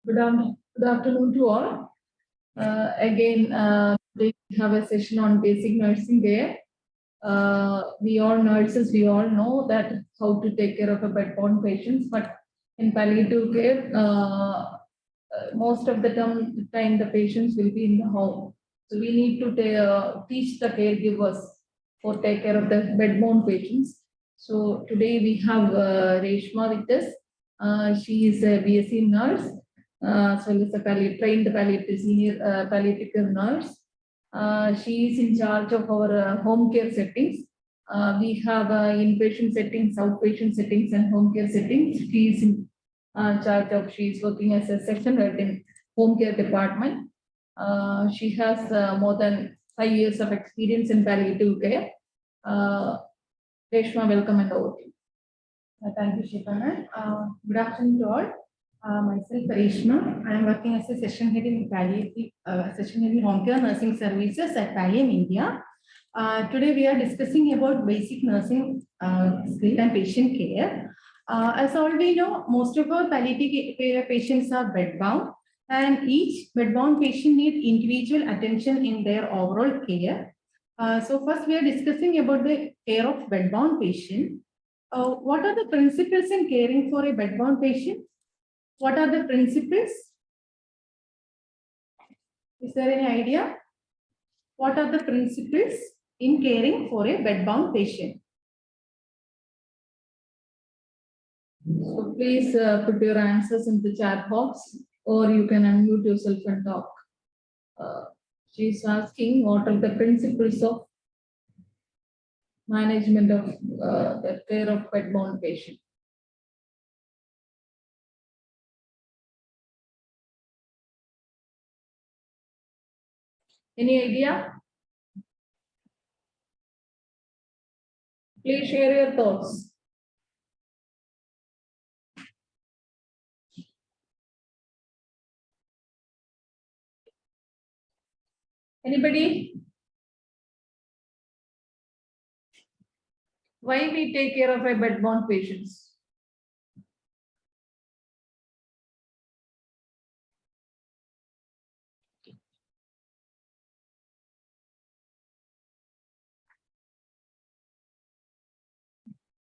Good afternoon to all. Today we have a session on basic nursing care. We all nurses, we all know that how to take care of a bedbound patients, but in palliative care, most of the time the patients will be in the home. So we need to teach the caregivers for take care of the bedbound patients. So today we have Reshma with us. She is a BSc nurse, as well as a trained palliative senior palliative care nurse. She is in charge of our home care settings. We have inpatient settings, outpatient settings, and home care settings. She is in charge of. She is working as a section head in home care department. She has more than 5 years of experience in palliative care. Reshma, welcome and over to you. Thank you, Shikha. Good afternoon to all. Myself, Reshma. I am working as a session head in home care nursing services at Pallium, India. Today we are discussing about basic nursing skill and patient care. As all we know, most of our palliative care patients are bedbound, and each bedbound patient needs individual attention in their overall care. So first we are discussing about the care of bedbound patient. What are the principles in caring for a bedbound patient? What are the principles? Is there any idea? What are the principles in caring for a bedbound patient? So please put your answers in the chat box, or you can unmute yourself and talk. She's asking what are the principles of management of the care of bedbound patient. Any idea? Please share your thoughts. Anybody? Why we take care of a bedbound patients?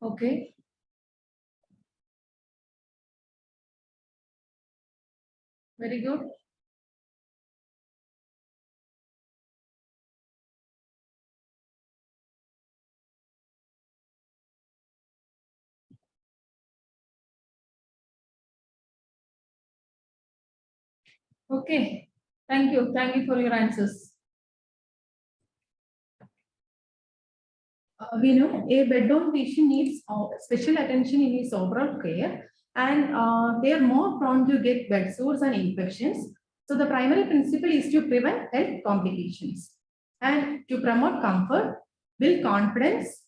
Okay. Very good. Okay. Thank you. Thank you for your answers. We know a bedbound patient needs special attention in his overall care, and they are more prone to get bed sores and infections. So the primary principle is to prevent health complications and to promote comfort, build confidence,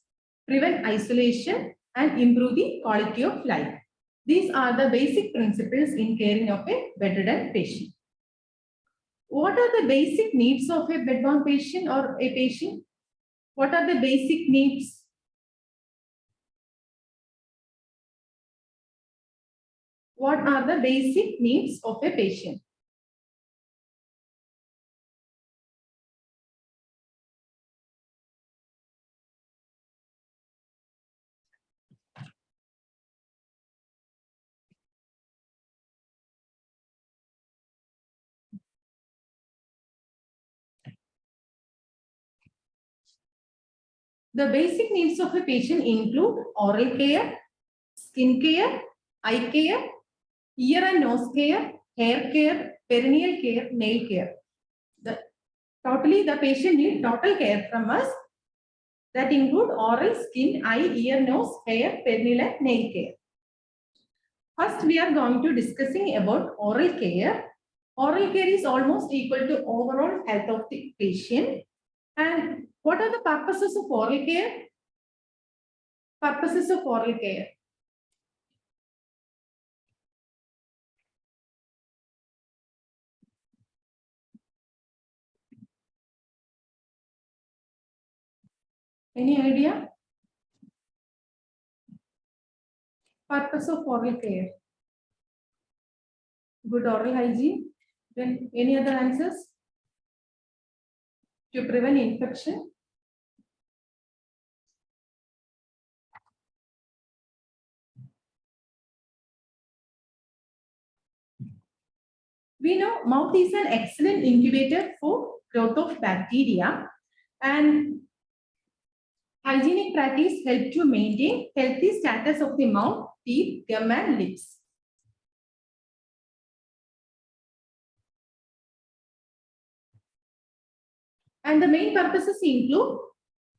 prevent isolation, and improve the quality of life. These are the basic principles in caring of a bedridden patient. What are the basic needs of a bedbound patient or a patient? What are the basic needs? What are the basic needs of a patient? The basic needs of a patient include oral care, skin care, eye care, ear and nose care, hair care, perineal care, nail care. Totally, the patient needs total care from us that include oral, skin, eye, ear, nose, hair, perineal and nail care. First, we are going to discussing about oral care. Oral care is almost equal to overall health of the patient. And what are the purposes of oral care? Purposes of oral care. Any idea? Purpose of oral care. Good oral hygiene. Then any other answers? To prevent infection. We know mouth is an excellent incubator for growth of bacteria, and hygienic practice help to maintain healthy status of the mouth, teeth, gum and lips. And the main purposes include,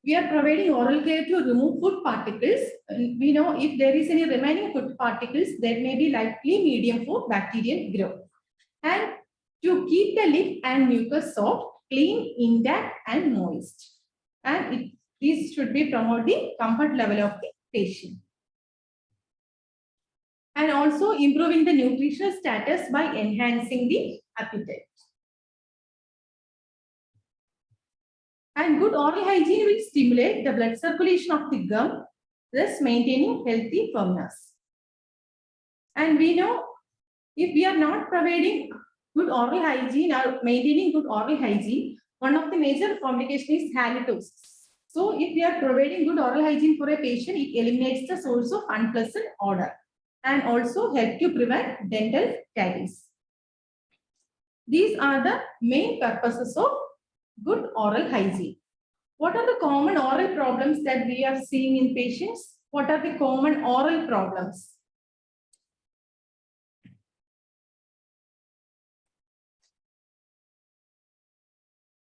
we are providing oral care to remove food particles. We know if there is any remaining food particles, there may be likely medium for bacterial growth. And to keep the lip and mucus soft, clean, intact and moist. And this should be promoting comfort level of the patient. And also improving the nutritional status by enhancing the appetite. And good oral hygiene will stimulate the blood circulation of the gum, thus maintaining healthy firmness. And we know if we are not providing good oral hygiene or maintaining good oral hygiene, one of the major complications is halitosis. So if we are providing good oral hygiene for a patient, it eliminates the source of unpleasant odor and also help to prevent dental caries. These are the main purposes of good oral hygiene. What are the common oral problems that we are seeing in patients? What are the common oral problems?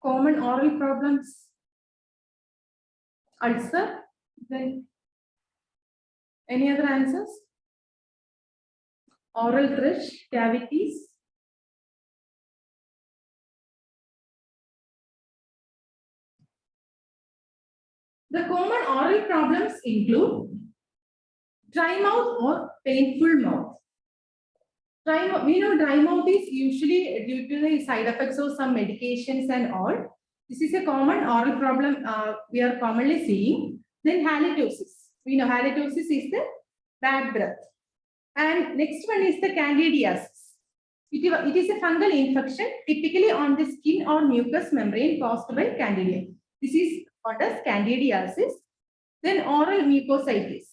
Common oral problems. Ulcer. Then any other answers? Oral thrush, cavities. The common oral problems include dry mouth or painful mouth. We know dry mouth is usually due to the side effects of some medications and all. This is a common oral problem we are commonly seeing. Then halitosis. We know halitosis is the bad breath. And next one is the candidiasis. It is a fungal infection typically on the skin or mucous membrane caused by candida. This is called as candidiasis. Then oral mucositis.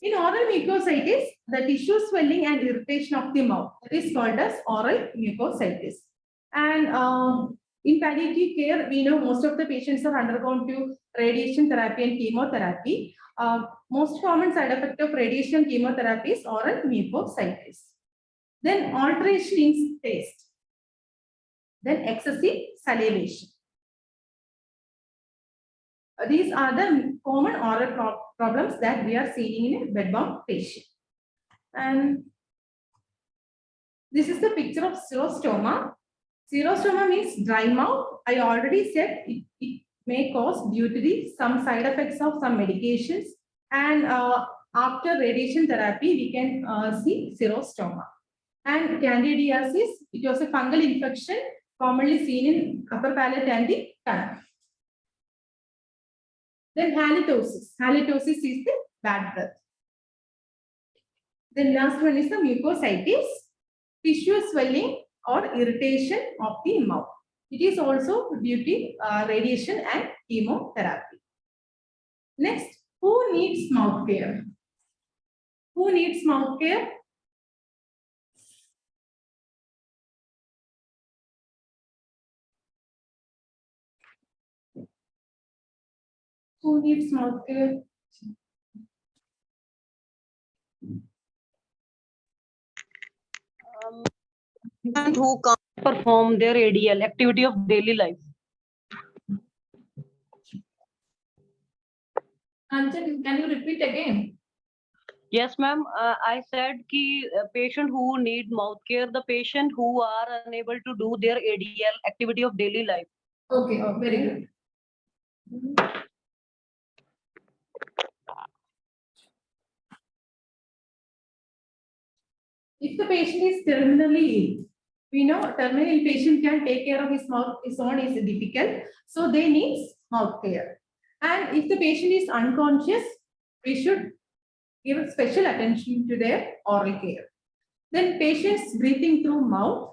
In oral mucositis, the tissue swelling and irritation of the mouth is called as oral mucositis. And in palliative care, we know most of the patients are undergone to radiation therapy and chemotherapy. Most common side effect of radiation chemotherapy is oral mucositis. Then alteration in taste. Then excessive salivation. These are the common oral problems that we are seeing in a bedbound patient. And this is the picture of xerostoma. Xerostoma means dry mouth. I already said it may cause due to some side effects of some medications. And after radiation therapy, we can see xerostoma. And candidiasis, it was a fungal infection commonly seen in upper palate and the tongue. Then halitosis. Halitosis is the bad breath. Then last one is the mucositis, tissue swelling or irritation of the mouth. It is also due to radiation and chemotherapy. Next, who needs mouth care? Who needs mouth care? Who needs mouth care? Who can't perform their ADL, activity of daily life. Anjan, can you repeat again? Yes, ma'am. I said ki patient who need mouth care, the patient who are unable to do their ADL, activity of daily life. Okay, very good. If the patient is terminally ill, we know terminal patient can take care of his mouth, his own is difficult. So they need mouth care. And if the patient is unconscious, we should give special attention to their oral care. Then patients breathing through mouth.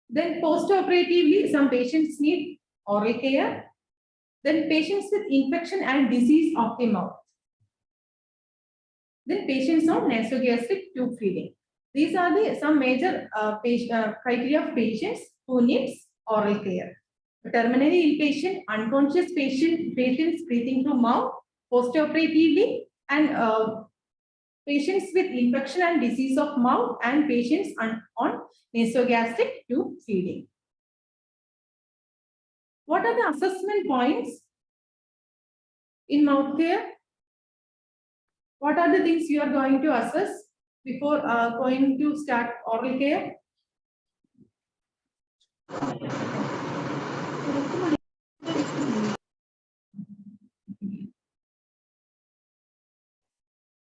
Then post-operatively, some patients need oral care. Then patients with infection and disease of the mouth. Then patients on nasogastric tube feeding. These are the some major criteria of patients who needs oral care. Terminally ill patient, unconscious patient, patients breathing through mouth, post-operatively, and patients with infection and disease of mouth, and patients on nasogastric tube feeding. What are the assessment points in mouth care? What are the things you are going to assess before going to start oral care?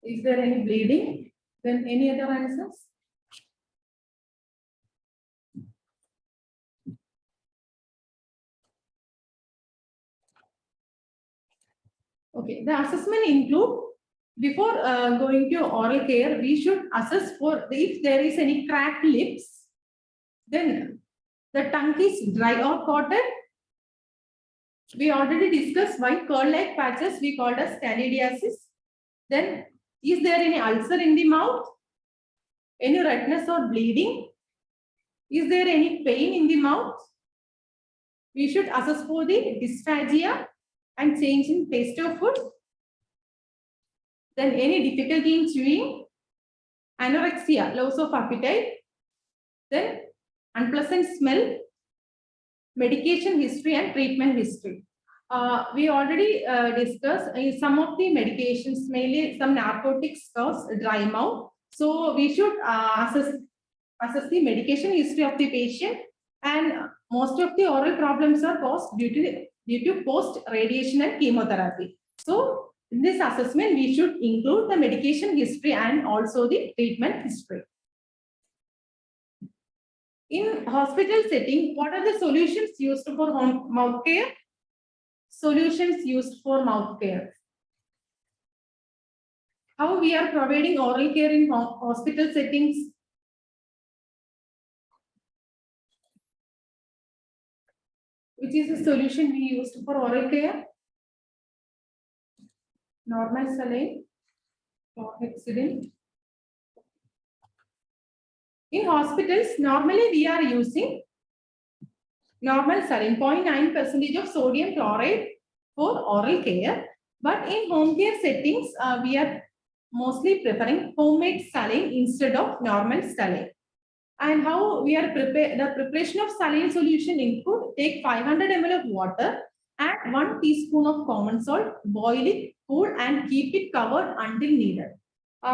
Is there any bleeding? Then any other answers? Okay, the assessment include, before going to oral care, we should assess for if there is any cracked lips, then the tongue is dry or coated. We already discussed why curl-like patches we called as candidiasis. Then, is there any ulcer in the mouth? Any redness or bleeding? Is there any pain in the mouth? We should assess for the dysphagia and change in taste of food. Then any difficulty in chewing, anorexia, loss of appetite, then unpleasant smell, medication history and treatment history. We already discussed some of the medications, mainly some narcotics cause dry mouth. So we should assess the medication history of the patient, and most of the oral problems are caused due to post radiation and chemotherapy. So in this assessment, we should include the medication history and also the treatment history. In hospital setting, what are the solutions used for mouth care? Solutions used for mouth care. How we are providing oral care in hospital settings? Which is the solution we used for oral care? Normal saline, chlorhexidine. In hospitals, normally we are using normal saline, 0.9% of sodium chloride for oral care. But in home care settings, we are mostly preferring homemade saline instead of normal saline. And how we are the preparation of saline solution include: take 500 ml of water, add 1 teaspoon of common salt, boil it, cool, and keep it covered until needed.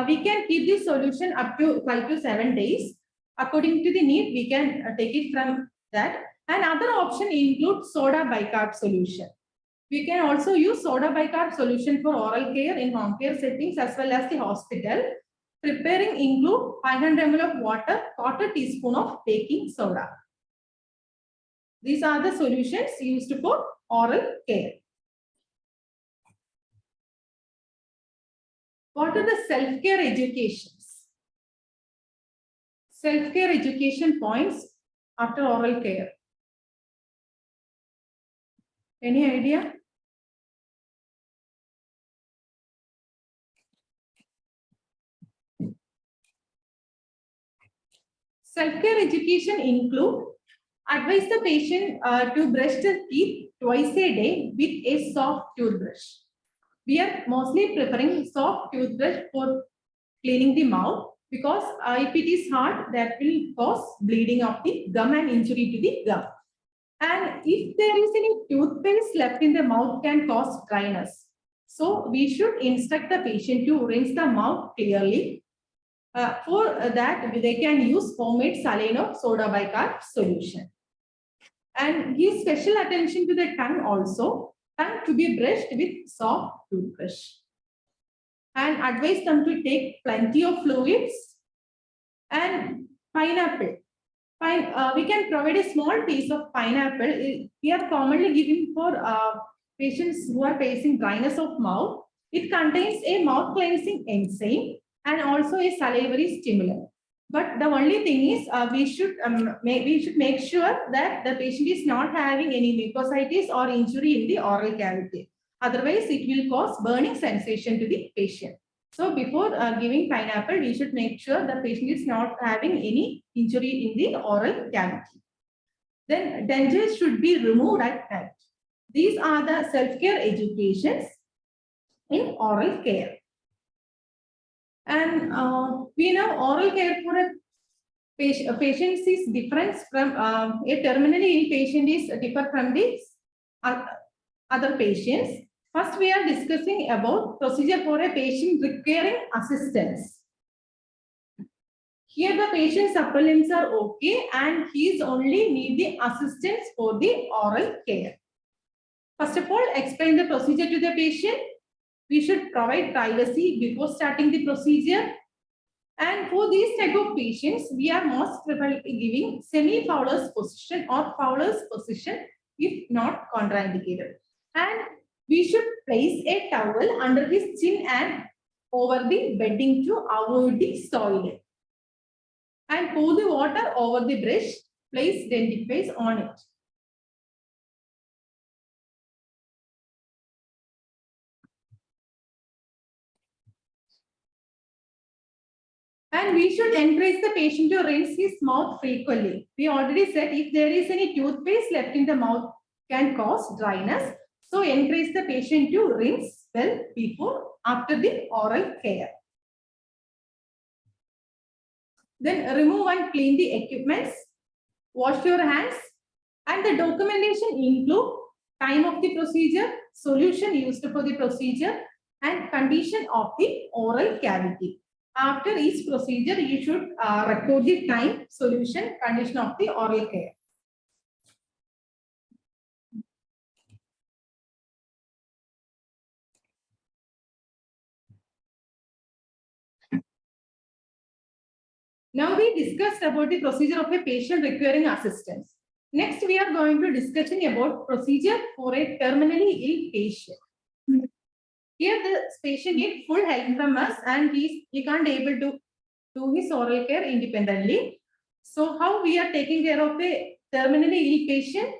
We can keep this solution up to 5 to 7 days. According to the need, we can take it from that. Another option includes soda bicarb solution. We can also use soda bicarb solution for oral care in home care settings as well as the hospital. Preparing include 500 ml of water, 1/4 teaspoon of baking soda. These are the solutions used for oral care. What are the self-care educations? Self-care education points after oral care. Any idea? Self-care education include: advise the patient to brush the teeth twice a day with a soft toothbrush. We are mostly preferring soft toothbrush for cleaning the mouth, because if it is hard, that will cause bleeding of the gum and injury to the gum. And if there is any toothpaste left in the mouth, can cause dryness. So we should instruct the patient to rinse the mouth clearly. For that, they can use homemade saline or soda bicarb solution. And give special attention to the tongue also. Tongue to be brushed with soft toothbrush. And advise them to take plenty of fluids. And pineapple. We can provide a small piece of pineapple. We are commonly giving for patients who are facing dryness of mouth. It contains a mouth cleansing enzyme and also a salivary stimulant. But the only thing is we should make sure that the patient is not having any mucositis or injury in the oral cavity. Otherwise, it will cause burning sensation to the patient. So before giving pineapple, we should make sure the patient is not having any injury in the oral cavity. Then dentures should be removed at night. These are the self-care educations in oral care. And we know oral care for a patient is different from a terminally ill patient is different from the other patients. First, we are discussing about procedure for a patient requiring assistance. Here the patient's upper limbs are okay and he is only need the assistance for the oral care. First of all, explain the procedure to the patient. We should provide privacy before starting the procedure. And for these type of patients, we are most frequently giving semi-Fowler's position or Fowler's position if not contraindicated. And we should place a towel under his chin and over the bedding to avoid the soiling. And pour the water over the brush, place dentifrice on it. And we should encourage the patient to rinse his mouth frequently. We already said if there is any toothpaste left in the mouth can cause dryness. So encourage the patient to rinse well before, after the oral care. Then remove and clean the equipments. Wash your hands. And the documentation include time of the procedure, solution used for the procedure, and condition of the oral cavity. After each procedure, you should record the time, solution, condition of the oral care. Now we discussed about the procedure of a patient requiring assistance. Next, we are going to discussing about procedure for a terminally ill patient. Here, the patient needs full help from us, and he can't able to do his oral care independently. So, how we are taking care of a terminally ill patient?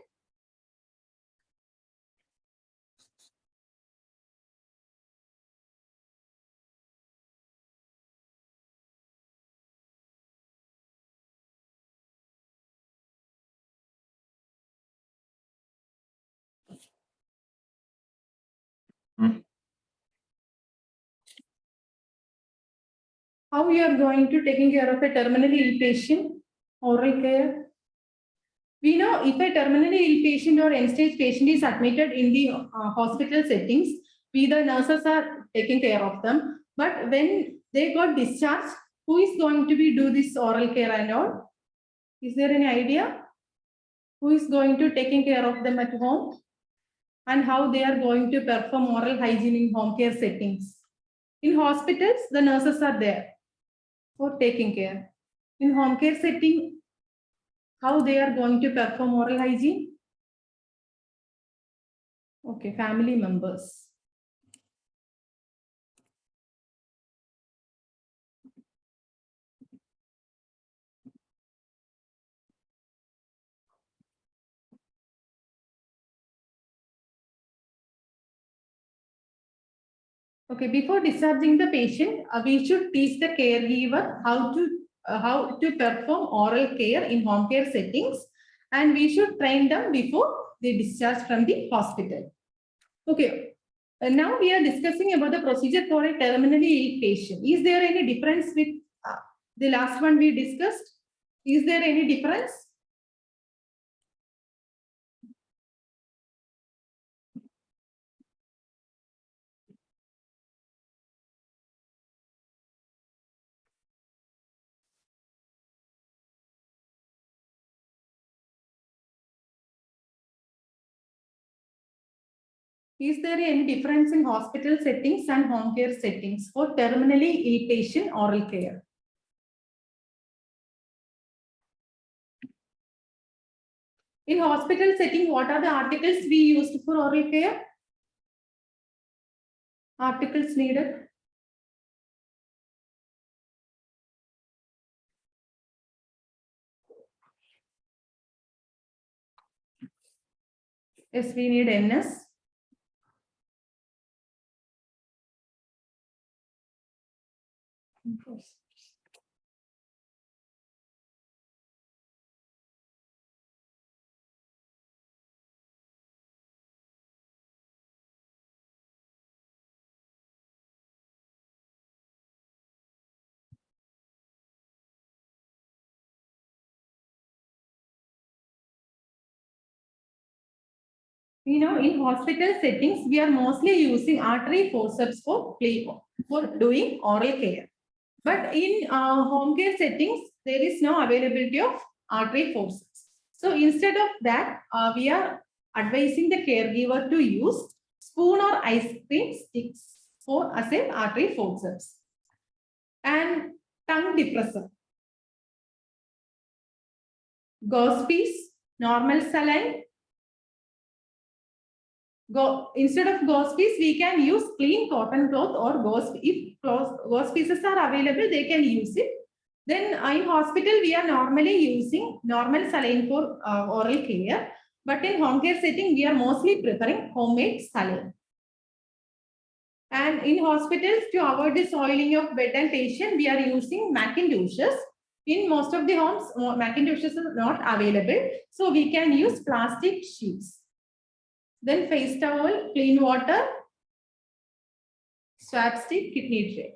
How we are going to taking care of a terminally ill patient oral care? We know if a terminally ill patient or end-stage patient is admitted in the hospital settings, we the nurses are taking care of them. But when they got discharged, who is going to be do this oral care and all? Is there any idea? Who is going to taking care of them at home? And how they are going to perform oral hygiene in home care settings? In hospitals, the nurses are there for taking care. In home care setting, how they are going to perform oral hygiene? Okay, family members. Okay, before discharging the patient, we should teach the caregiver how to perform oral care in home care settings, and we should train them before they discharge from the hospital. Okay, now we are discussing about the procedure for a terminally ill patient. Is there any difference with the last one we discussed? Is there any difference? Is there any difference in hospital settings and home care settings for terminally ill patient oral care? In hospital setting, what are the articles we used for oral care? Articles needed. Yes, we need NS. You know, in hospital settings, we are mostly using artery forceps for doing oral care. But in home care settings, there is no availability of artery forceps. So instead of that, we are advising the caregiver to use spoon or ice cream sticks for as a artery forceps. And tongue depressor. Gauze piece, normal saline. Instead of gauze piece, we can use clean cotton cloth or gauze. If gauze pieces are available, they can use it. Then in hospital, we are normally using normal saline for oral care. But in home care setting, we are mostly preferring homemade saline. And in hospitals, to avoid the soiling of bed and patient, we are using Macintoshes. In most of the homes, Macintoshes are not available. So we can use plastic sheets. Then face towel, clean water, swab stick, kidney tray.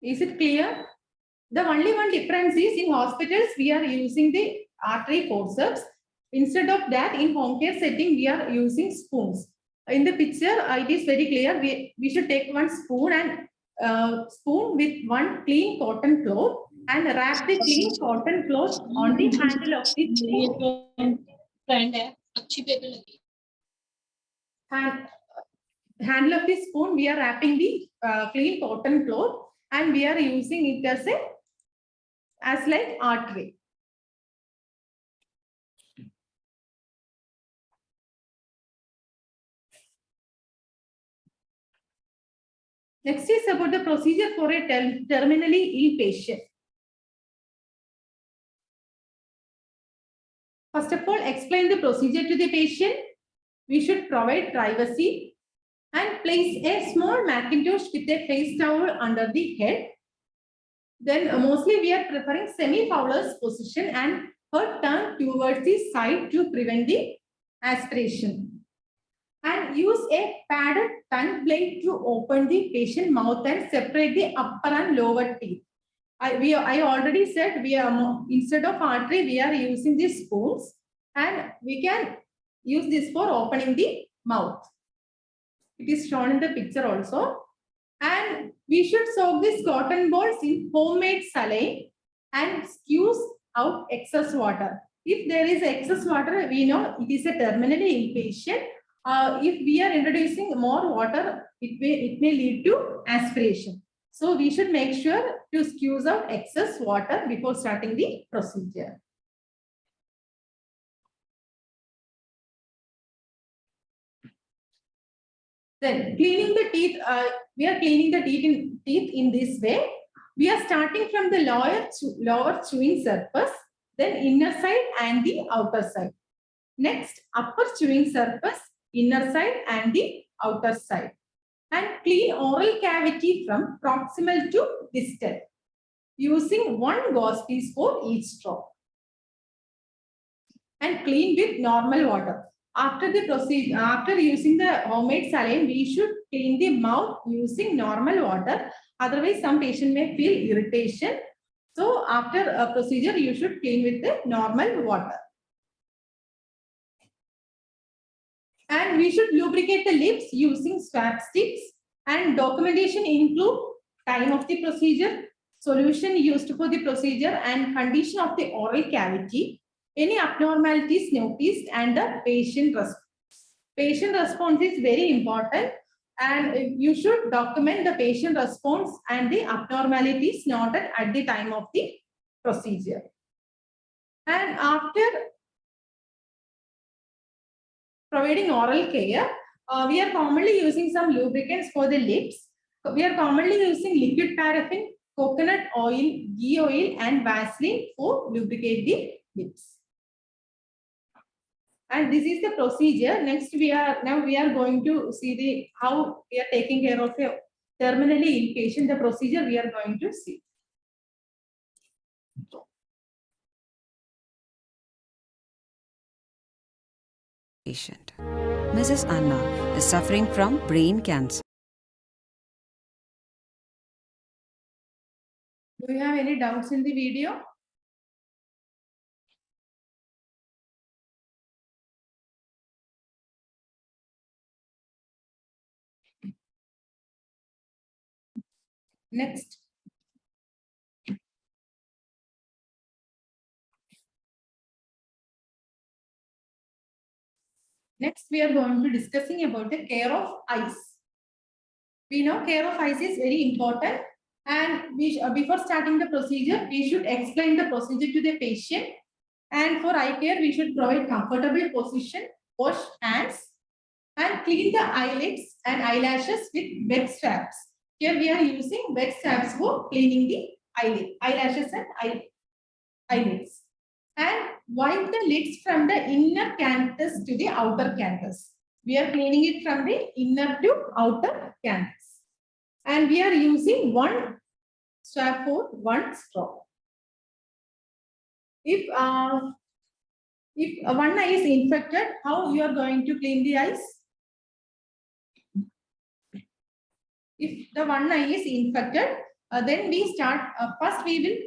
Is it clear? The only one difference is in hospitals, we are using the artery forceps. Instead of that, in home care setting, we are using spoons. In the picture, it is very clear. We should take one spoon and spoon with one clean cotton cloth and wrap the clean cotton cloth on the handle of the spoon. Handle of the spoon, we are wrapping the clean cotton cloth and we are using it as like artery. Next is about the procedure for a terminally ill patient. First of all, explain the procedure to the patient. We should provide privacy and place a small Macintosh with a face towel under the head. Then mostly we are preferring semi-Fowler's position and her tongue towards the side to prevent the aspiration. And use a padded tongue blade to open the patient mouth and separate the upper and lower teeth. I already said we are instead of artery we are using these spoons and we can use this for opening the mouth. It is shown in the picture also. And we should soak these cotton balls in homemade saline and squeeze out excess water. If there is excess water, we know it is a terminally ill patient. If we are introducing more water, it may lead to aspiration. So we should make sure to squeeze out excess water before starting the procedure. Then cleaning the teeth, we are cleaning the teeth in this way. We are starting from the lower chewing surface, then inner side and the outer side. Next, upper chewing surface, inner side and the outer side. And clean oral cavity from proximal to distal using one gauze piece for each straw. And clean with normal water. After the procedure, after using the homemade saline, we should clean the mouth using normal water. Otherwise, some patient may feel irritation. So after a procedure, you should clean with the normal water. And we should lubricate the lips using swab sticks. And documentation include time of the procedure, solution used for the procedure, and condition of the oral cavity, any abnormalities noticed, and the patient response. Patient response is very important, and you should document the patient response and the abnormalities noted at the time of the procedure. And after providing oral care, we are commonly using some lubricants for the lips. We are commonly using liquid paraffin, coconut oil, ghee oil, and Vaseline for lubricate the lips. And this is the procedure. Next, we are going to see the how we are taking care of a terminally ill patient. The procedure we are going to see. Patient. Mrs. Anna is suffering from brain cancer. Do you have any doubts in the video? Next. Next, we are going to be discussing about the care of eyes. We know care of eyes is very important, and before starting the procedure, we should explain the procedure to the patient. And for eye care, we should provide comfortable position, wash hands, and clean the eyelids and eyelashes with wet swabs. Here we are using wet swabs for cleaning the eyelashes and eyelids. And wipe the lids from the inner canthus to the outer canthus. We are cleaning it from the inner to outer canthus. And we are using one swab for one straw. If one eye is infected, how you are going to clean the eyes? If the one eye is infected, then we start, first we will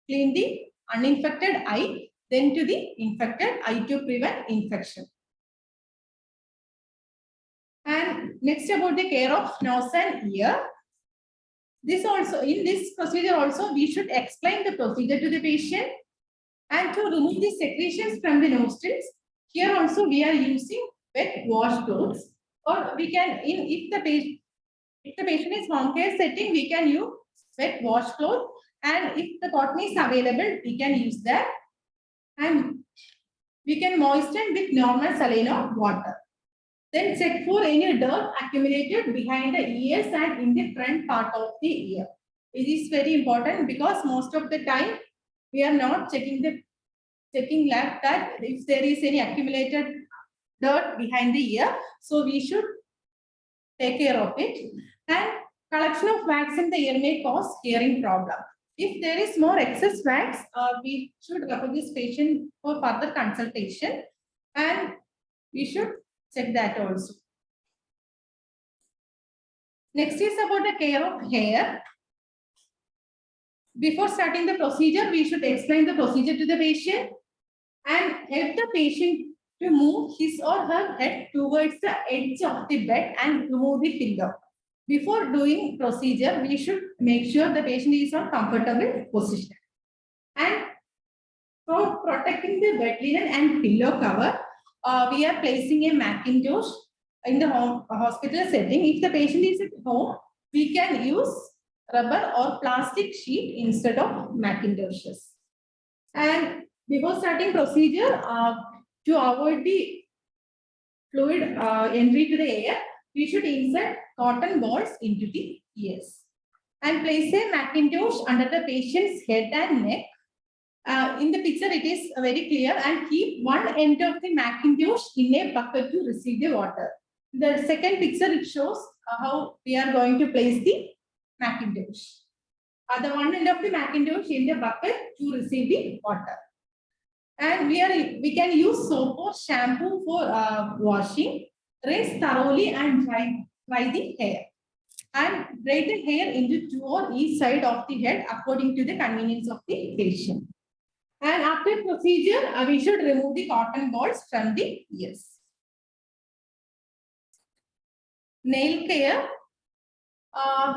clean the uninfected eye, then to the infected eye to prevent infection. And next about the care of nose and ear. This also, in this procedure also, we should explain the procedure to the patient. And to remove the secretions from the nostrils, here also we are using wet wash clothes, or we can, if the patient is home care setting, we can use wet wash cloth, and if the cotton is available, we can use that, and we can moisten with normal saline or water. Then check for any dirt accumulated behind the ears and in the front part of the ear. It is very important because most of the time we are not checking that if there is any accumulated dirt behind the ear, so we should take care of it. And collection of wax in the ear may cause hearing problem. If there is more excess wax, we should refer this patient for further consultation, and we should check that also. Next is about the care of hair. Before starting the procedure, we should explain the procedure to the patient and help the patient to move his or her head towards the edge of the bed and remove the pillow. Before doing procedure, we should make sure the patient is on comfortable position. And for protecting the bed linen and pillow cover, we are placing a Macintosh in the hospital setting. If the patient is at home, we can use rubber or plastic sheet instead of Macintoshes. And before starting procedure, to avoid the fluid entry to the air, we should insert cotton balls into the ears and place a Macintosh under the patient's head and neck. In the picture, it is very clear, and keep one end of the Macintosh in a bucket to receive the water. The second picture, it shows how we are going to place the Macintosh. The one end of the Macintosh in the bucket to receive the water. And we can use soap or shampoo for washing. Rinse thoroughly and dry the hair. And braid the hair into 2 or each side of the head according to the convenience of the patient. And after procedure, we should remove the cotton balls from the ears. Nail care.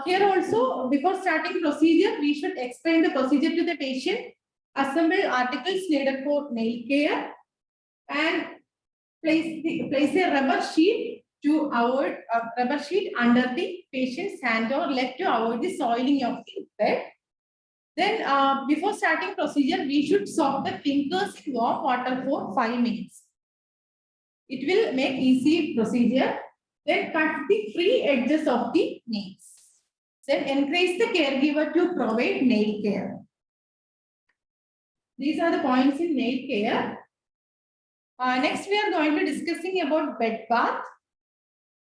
Here also, before starting procedure, we should explain the procedure to the patient. Assemble articles needed for nail care and place a rubber sheet under the patient's hand or leg to avoid the soiling of the bed. Then, before starting procedure, we should soak the fingers in warm water for 5 minutes. It will make easy procedure. Then cut the free edges of the nails. Then encourage the caregiver to provide nail care. These are the points in nail care. Next, we are going to discussing about bed bath.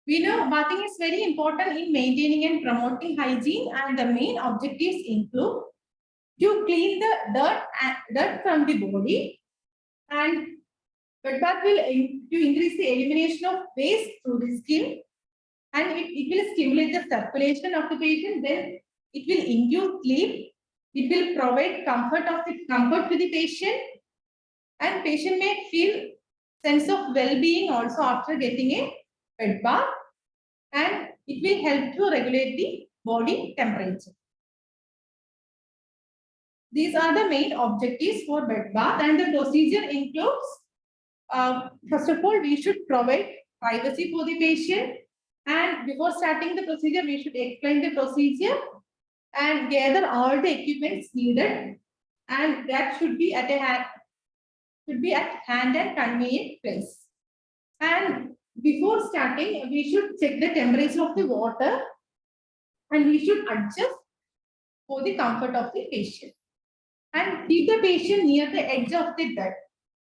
We know bathing is very important in maintaining and promoting hygiene, and the main objectives include to clean the dirt from the body, and bed bath will to increase the elimination of waste through the skin, and it will stimulate the circulation of the patient. Then it will induce sleep. It will provide comfort to the patient, and patient may feel sense of well-being also after getting a bed bath, and it will help to regulate the body temperature. These are the main objectives for bed bath, and the procedure includes, first of all, we should provide privacy for the patient, and before starting the procedure, we should explain the procedure and gather all the equipments needed, and that should be at hand and convenient place. And before starting, we should check the temperature of the water, and we should adjust for the comfort of the patient, and keep the patient near the edge of the bed.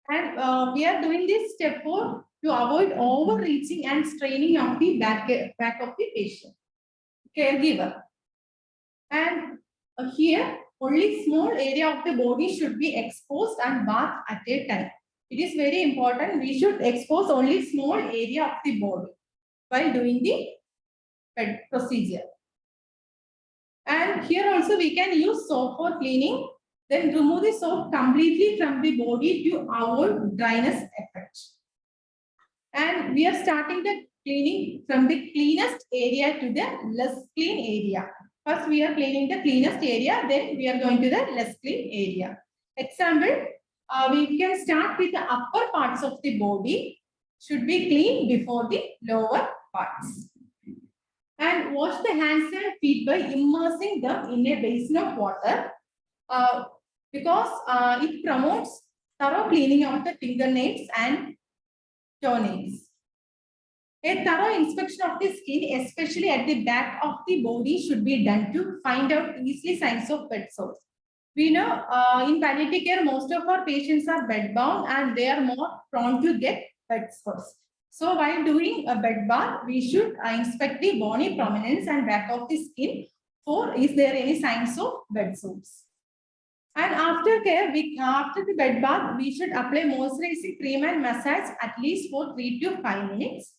And we are doing this step 4 to avoid overreaching and straining of the back of the patient, caregiver. And here, only small area of the body should be exposed and bathed at a time. It is very important. We should expose only small area of the body while doing the bed procedure. And here also we can use soap for cleaning. Then remove the soap completely from the body to avoid dryness effect. And we are starting the cleaning from the cleanest area to the less clean area. First, we are cleaning the cleanest area, then we are going to the less clean area. Example, we can start with the upper parts of the body, should be clean before the lower parts. And wash the hands and feet by immersing them in a basin of water, because it promotes thorough cleaning of the fingernails and toenails. A thorough inspection of the skin, especially at the back of the body, should be done to find out easily signs of bed sores. We know in palliative care, most of our patients are bedbound and they are more prone to get bed sores. So while doing a bed bath, we should inspect the bony prominence and back of the skin for is there any signs of bed sores. And after care, after the bed bath, we should apply moisturizing cream and massage at least for 3 to 5 minutes.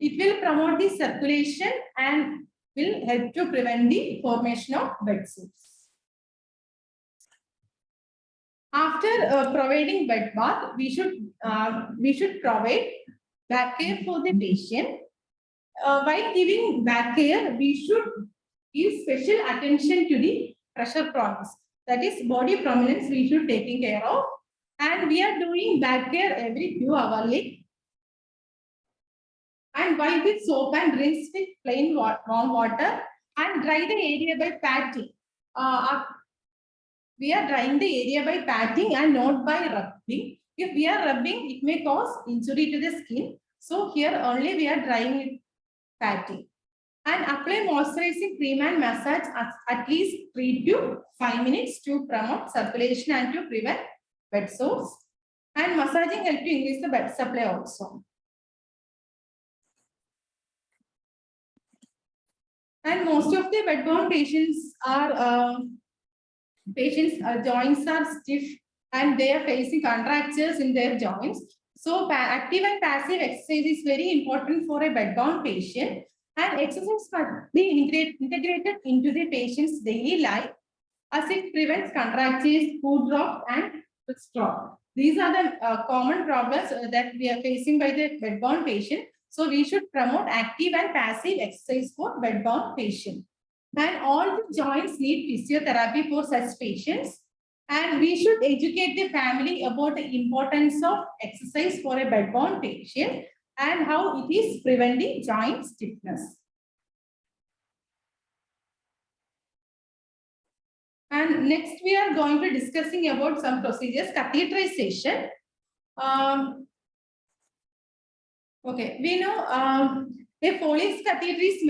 It will promote the circulation and will help to prevent the formation of bed sores. After providing bed bath, we should provide back care for the patient. While giving back care, we should give special attention to the pressure points. That is body prominence we should taking care of. And we are doing back care every few hourly. And wipe with soap and rinse with plain warm water and dry the area by patting. We are drying the area by patting and not by rubbing. If we are rubbing, it may cause injury to the skin. So here only we are drying with patting. And apply moisturizing cream and massage at least 3 to 5 minutes to promote circulation and to prevent bed sores. And massaging helps to increase the blood supply also. And most of the bedbound patients are joints are stiff and they are facing contractures in their joints. So active and passive exercise is very important for a bedbound patient, and exercise must be integrated into the patient's daily life as it prevents contractures, food drop, and stroke. These are the common problems that we are facing by the bedbound patient. So we should promote active and passive exercise for bedbound patients. And all the joints need physiotherapy for such patients. And we should educate the family about the importance of exercise for a bedbound patient and how it is preventing joint stiffness. And next we are going to discussing about some procedures, catheterization. Okay, we know A Foley's catheter is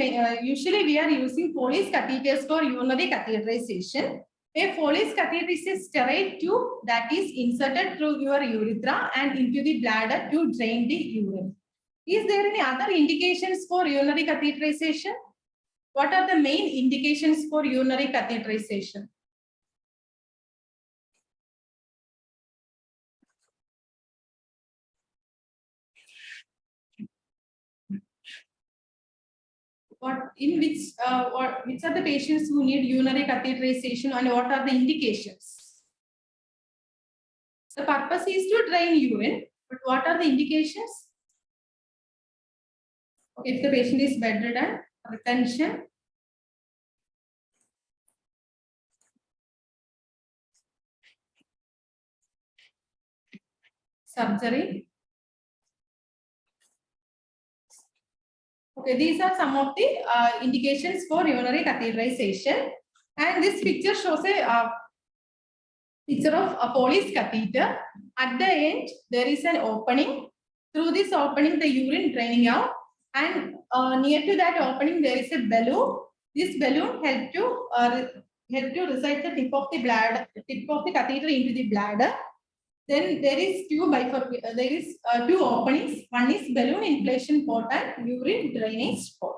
usually we are using Foley's catheters for urinary catheterization. A Foley's catheter is a sterile tube that is inserted through your urethra and into the bladder to drain the urine. Is there any other indications for urinary catheterization? What are the main indications for urinary catheterization? Which are the patients who need urinary catheterization and what are the indications? The purpose is to drain urine, but what are the indications? If the patient is bedridden, retention, surgery. Okay, these are some of the indications for urinary catheterization. And this picture shows a picture of a Foley's catheter. At the end, there is an opening. Through this opening, the urine draining out. And near to that opening, there is a balloon. This balloon helps to recite the tip of the bladder, tip of the catheter into the bladder. Then there is two openings. One is balloon inflation port and urine drainage port.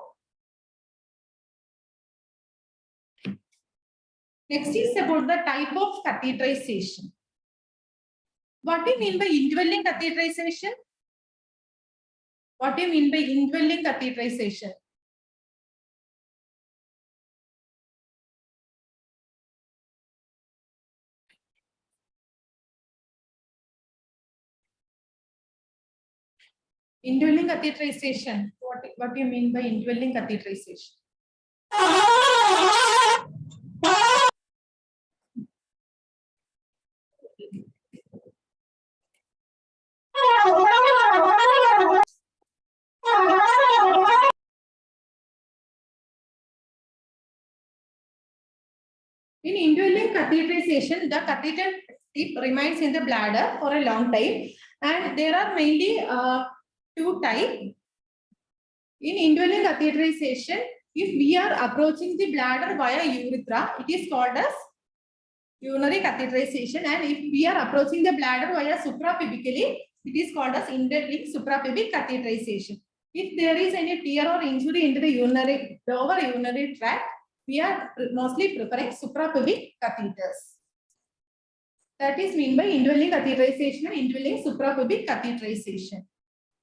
Next is about the type of catheterization. What do you mean by indwelling catheterization? What do you mean by indwelling catheterization? Indwelling catheterization. What do you mean by indwelling catheterization? In indwelling catheterization, the catheter tip remains in the bladder for a long time, and there are mainly two types. In indwelling catheterization, if we are approaching the bladder via urethra, it is called as urinary catheterization, and if we are approaching the bladder via suprapubically, it is called as indwelling suprapubic catheterization. If there is any tear or injury into the lower urinary tract, we are mostly preferring suprapubic catheters. That is meant by indwelling catheterization and indwelling suprapubic catheterization.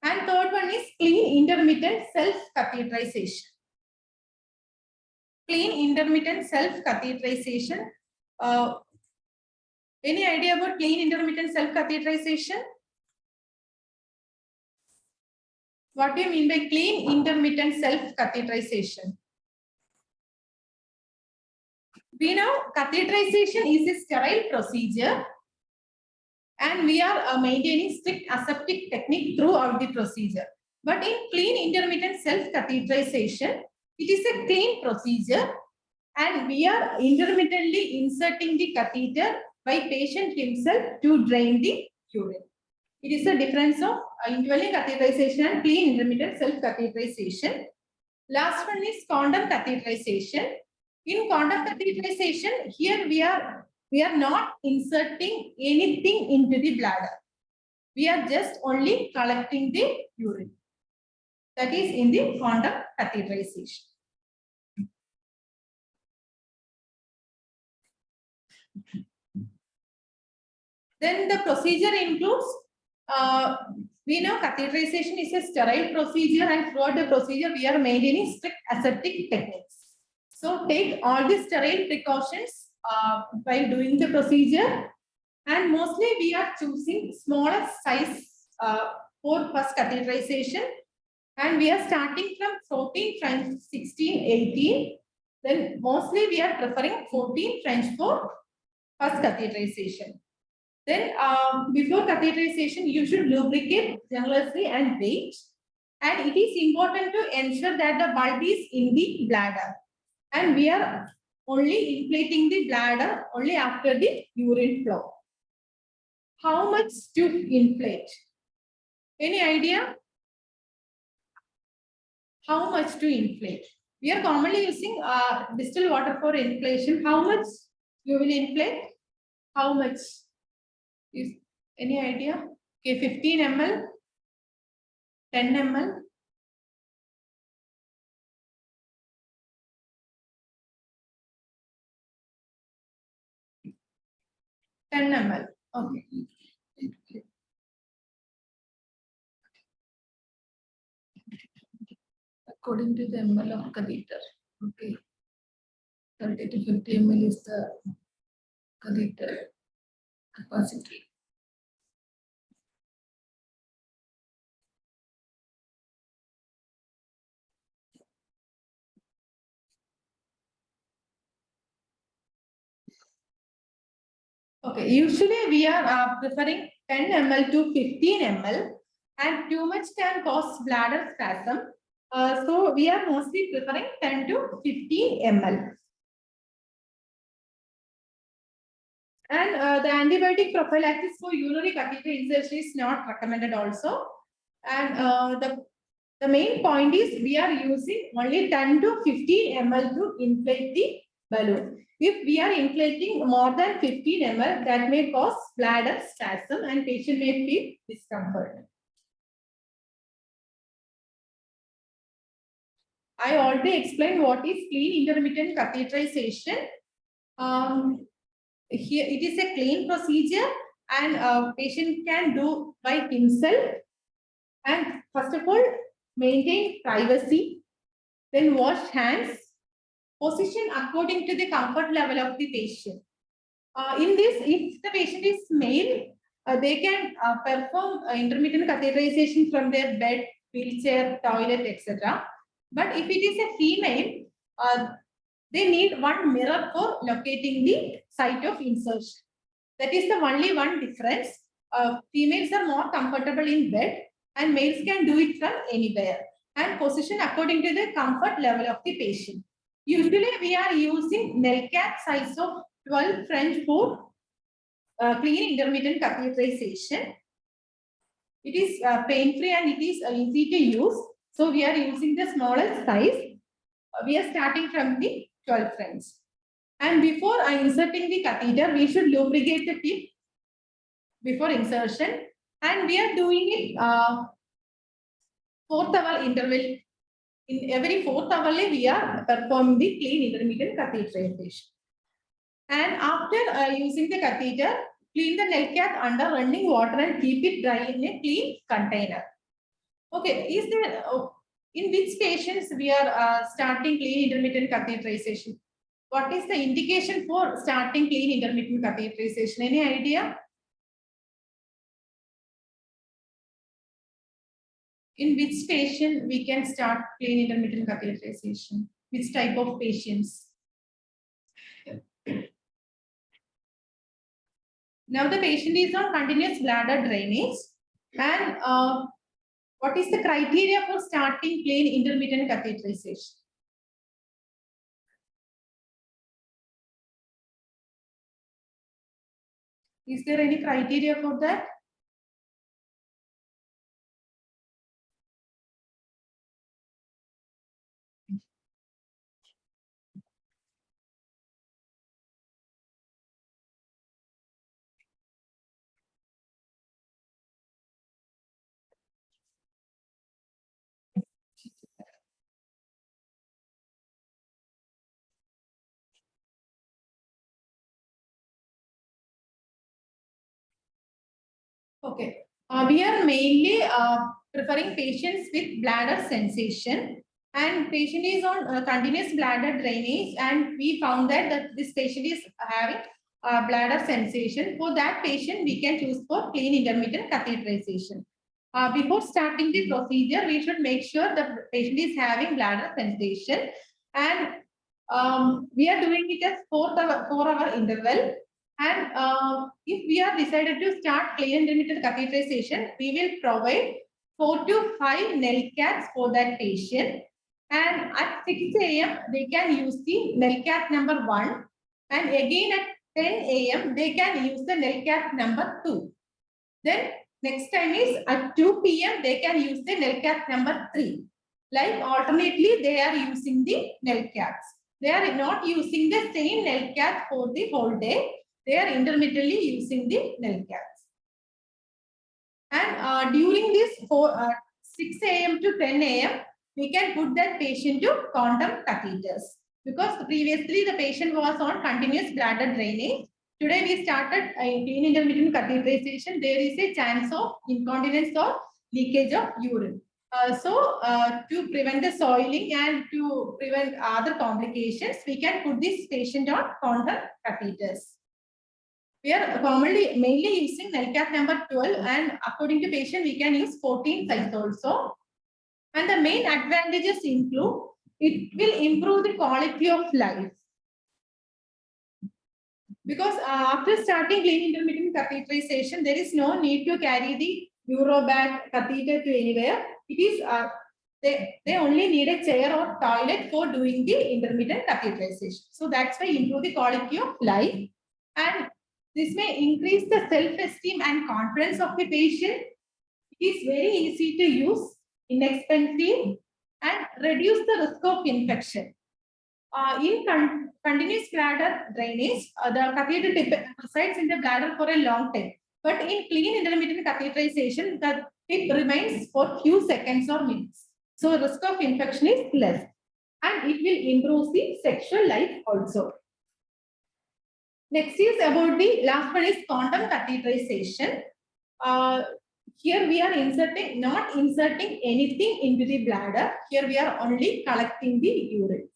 And third one is clean intermittent self-catheterization. Clean intermittent self-catheterization. Any idea about clean intermittent self-catheterization? What do you mean by clean intermittent self-catheterization? We know catheterization is a sterile procedure and we are maintaining strict aseptic technique throughout the procedure. But in clean intermittent self-catheterization, it is a clean procedure and we are intermittently inserting the catheter by patient himself to drain the urine. It is a difference of indwelling catheterization and clean intermittent self-catheterization. Last one is condom catheterization. In condom catheterization, here we are not inserting anything into the bladder. We are just only collecting the urine. That is in the condom catheterization. Then the procedure includes, we know catheterization is a sterile procedure and throughout the procedure we are maintaining strict aseptic techniques. So take all the sterile precautions while doing the procedure, and mostly we are choosing smaller size for first catheterization, and we are starting from 14 French, 16, 18. Then mostly we are preferring 14 French for first catheterization. Then before catheterization, you should lubricate generously and wait. And it is important to ensure that the bulb is in the bladder. And we are only inflating the bladder only after the urine flow. How much to inflate? Any idea? how much to inflate? We are commonly using distilled water for inflation. How much you will inflate? How much? Is any idea? Okay, 15 ml, 10 ml. 10 ml. Okay. According to the ml of catheter. Okay. 30 to 50 ml is the catheter capacity. Okay, usually we are preferring 10 ml to 15 ml, and too much can cause bladder spasm. So we are mostly preferring 10 to 15 ml. And the antibiotic prophylaxis for urinary catheter insertion is not recommended also. And the main point is we are using only 10 to 15 ml to inflate the balloon. If we are inflating more than 15 ml, that may cause bladder spasm and patient may feel discomfort. I already explained what is clean intermittent catheterization. Here it is a clean procedure and a patient can do by himself. And first of all, maintain privacy, then wash hands, position according to the comfort level of the patient. In this, if the patient is male, they can perform intermittent catheterization from their bed, wheelchair, toilet, etc. But if it is a female, they need one mirror for locating the site of insertion. That is the only one difference. Females are more comfortable in bed and males can do it from anywhere and position according to the comfort level of the patient. Usually we are using Nelcat size of 12 French for clean intermittent catheterization. It is pain-free and it is easy to use. So we are using the smallest size. We are starting from the 12 French. And before inserting the catheter, we should lubricate the tip before insertion. And we are doing it 4th hour interval. In every 4th hour, we are performing the clean intermittent catheterization. And after using the catheter, clean the Nelcat under running water and keep it dry in a clean container. Okay, is there in which patients we are starting clean intermittent catheterization? What is the indication for starting clean intermittent catheterization? Any idea? In which patient we can start clean intermittent catheterization? Which type of patients? Now the patient is on continuous bladder drainage. And what is the criteria for starting clean intermittent catheterization? Is there any criteria for that? Okay. We are mainly preferring patients with bladder sensation, and patient is on continuous bladder drainage, and we found that this patient is having bladder sensation. For that patient, we can choose for clean intermittent catheterization. Before starting the procedure, we should make sure the patient is having bladder sensation, and we are doing it as 4-hour interval. And if we are decided to start clean intermittent catheterization, we will provide 4 to 5 Nelcats for that patient. And at 6 a.m., they can use the Nelcat number 1. And again at 10 a.m., they can use the Nelcat number 2. Then next time is at 2 p.m., they can use the Nelcat number 3. Like alternately, they are using the nail caps. They are not using the same nail cap for the whole day. They are intermittently using the nail caps. And during this 6 a.m. to 10 a.m., we can put that patient to quantum catheters. Because previously the patient was on continuous bladder drainage. Today we started a clean intermittent catheterization. There is a chance of incontinence or leakage of urine. To prevent the soiling and to prevent other complications, we can put this patient on quantum catheters. We are mainly using nail cap number 12, and according to patient, we can use 14 size also. And the main advantages include it will improve the quality of life. Because after starting clean intermittent catheterization, there is no need to carry the Eurobag catheter to anywhere. It is they only need a chair or toilet for doing the intermittent catheterization. So that's why improve the quality of life, and this may increase the self-esteem and confidence of the patient. It is very easy to use, inexpensive, and reduce the risk of infection. In continuous bladder drainage, the catheter resides in the bladder for a long time. But in clean intermittent catheterization, the tip remains for few seconds or minutes. So risk of infection is less, and it will improve the sexual life also. Next is about the last one is quantum catheterization. Here we are not inserting anything into the bladder. Here we are only collecting the urine.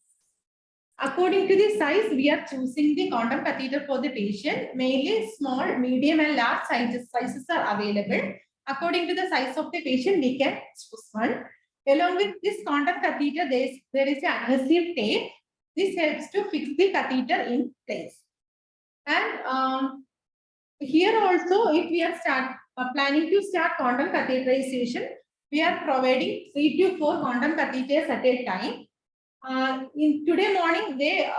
According to the size, we are choosing the quantum catheter for the patient. Mainly small, medium, and large sizes are available. According to the size of the patient, we can choose one. Along with this quantum catheter, there is an adhesive tape. This helps to fix the catheter in place. And here also, if we are planning to start quantum catheterization, we are providing 3 to 4 quantum catheters at a time. In today morning, they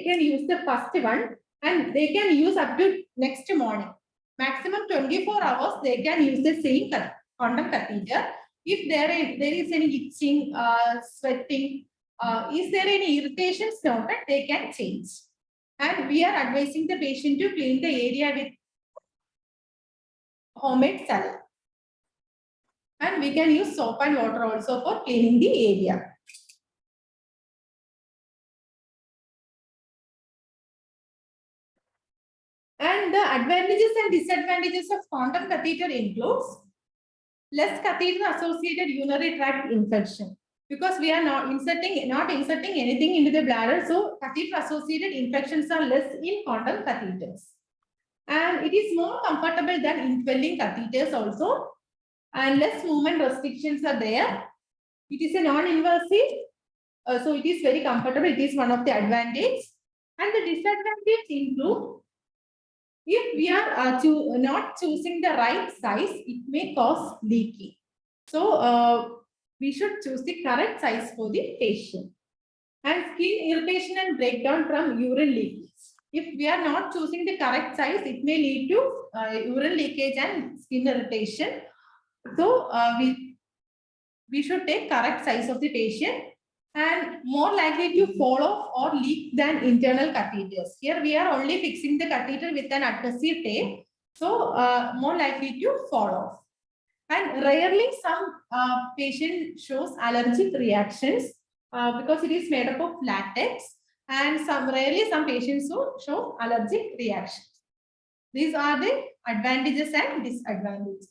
can use the first one, and they can use up to next morning. Maximum 24 hours, they can use the same quantum catheter. If there is any itching, sweating, is there any irritations noted, they can change. And we are advising the patient to clean the area with homemade salve. And we can use soap and water also for cleaning the area. And the advantages and disadvantages of quantum catheter includes less catheter-associated urinary tract infection, because we are not inserting anything into the bladder, so catheter-associated infections are less in quantum catheters. And it is more comfortable than indwelling catheters also, and less movement restrictions are there. It is a non-invasive, so it is very comfortable. It is one of the advantages. And the disadvantages include, if we are not choosing the right size, it may cause leaking. So we should choose the correct size for the patient. And skin irritation and breakdown from urine leakage. If we are not choosing the correct size, it may lead to urine leakage and skin irritation. So we should take correct size of the patient, and more likely to fall off or leak than internal catheters. Here we are only fixing the catheter with an adhesive tape, so more likely to fall off. And rarely some patient shows allergic reactions because it is made up of latex, and rarely some patients show allergic reactions. These are the advantages and disadvantages.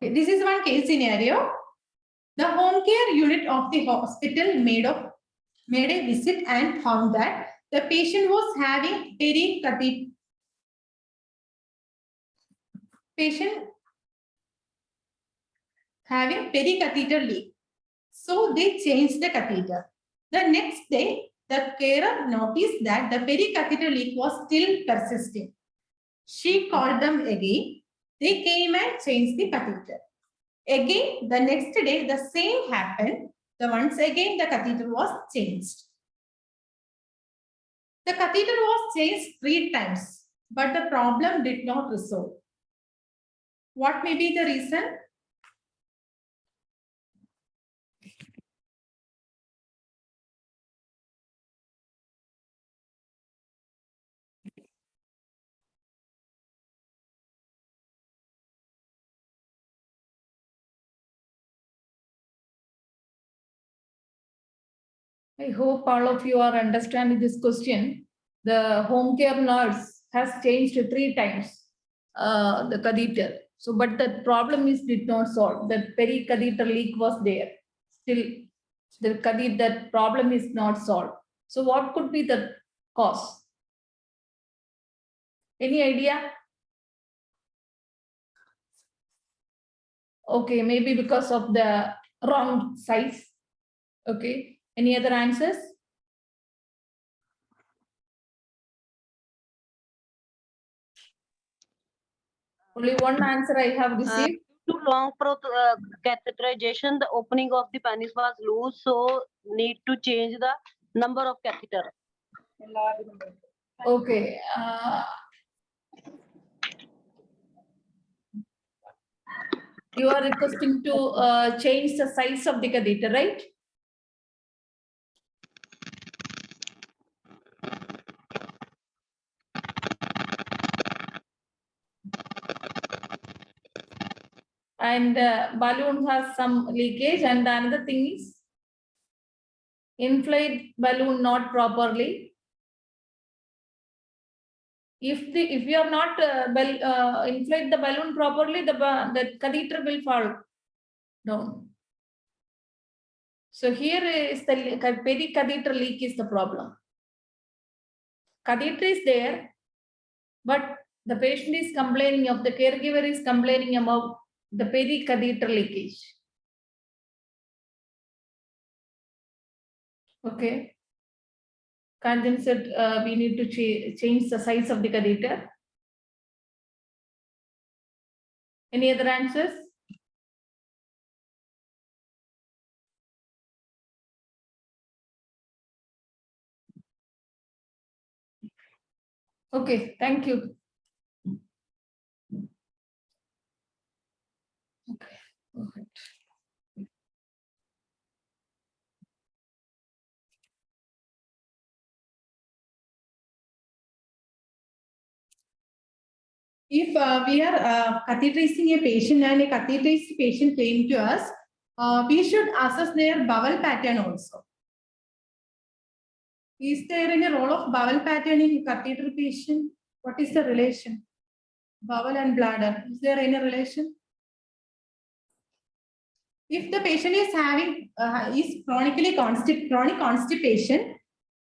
Okay, this is one case scenario. The home care unit of the hospital made a visit and found that the patient was having pericatheter leak. So they changed the catheter. The next day, the carer noticed that the pericatheter leak was still persisting. She called them again. They came and changed the catheter. Again, the next day, the same happened. once again the catheter was changed. The catheter was changed 3 times, but the problem did not resolve. What may be the reason? I hope all of you are understanding this question. The home care nurse has changed 3 times the catheter. So, but the problem is did not solve. The pericatheter leak was there. Still, the catheter, that problem is not solved. So, what could be the cause? Any idea? Okay, maybe because of the wrong size. Okay. Any other answers? Only one answer I have received. Too long catheterization, the opening of the penis was loose, so need to change the number of catheter. Okay. You are requesting to change the size of the catheter, right? And balloon has some leakage, and another thing is inflate balloon not properly. If you are not inflate the balloon properly, the catheter will fall down. So here is the pericatheter leak is the problem. Catheter is there, but the patient is complaining of, the caregiver is complaining about the pericatheter leakage. Okay. Kanjan said we need to change the size of the catheter. Any other answers? Okay, thank you. Okay, go ahead. If we are catheterizing a patient and a catheterized patient came to us, we should assess their bowel pattern also. Is there any role of bowel pattern in catheter patient? What is the relation? Bowel and bladder, is there any relation? If the patient is having is chronic constipation,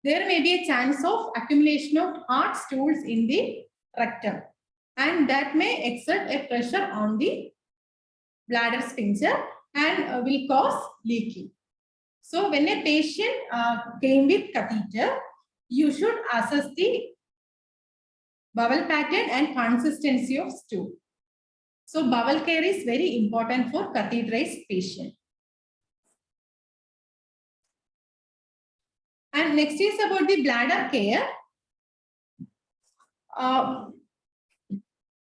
there may be a chance of accumulation of hard stools in the rectum, and that may exert a pressure on the bladder sphincter and will cause leaking. So when a patient came with catheter, you should assess the bowel pattern and consistency of stool. So bowel care is very important for catheterized patient. And next is about the bladder care.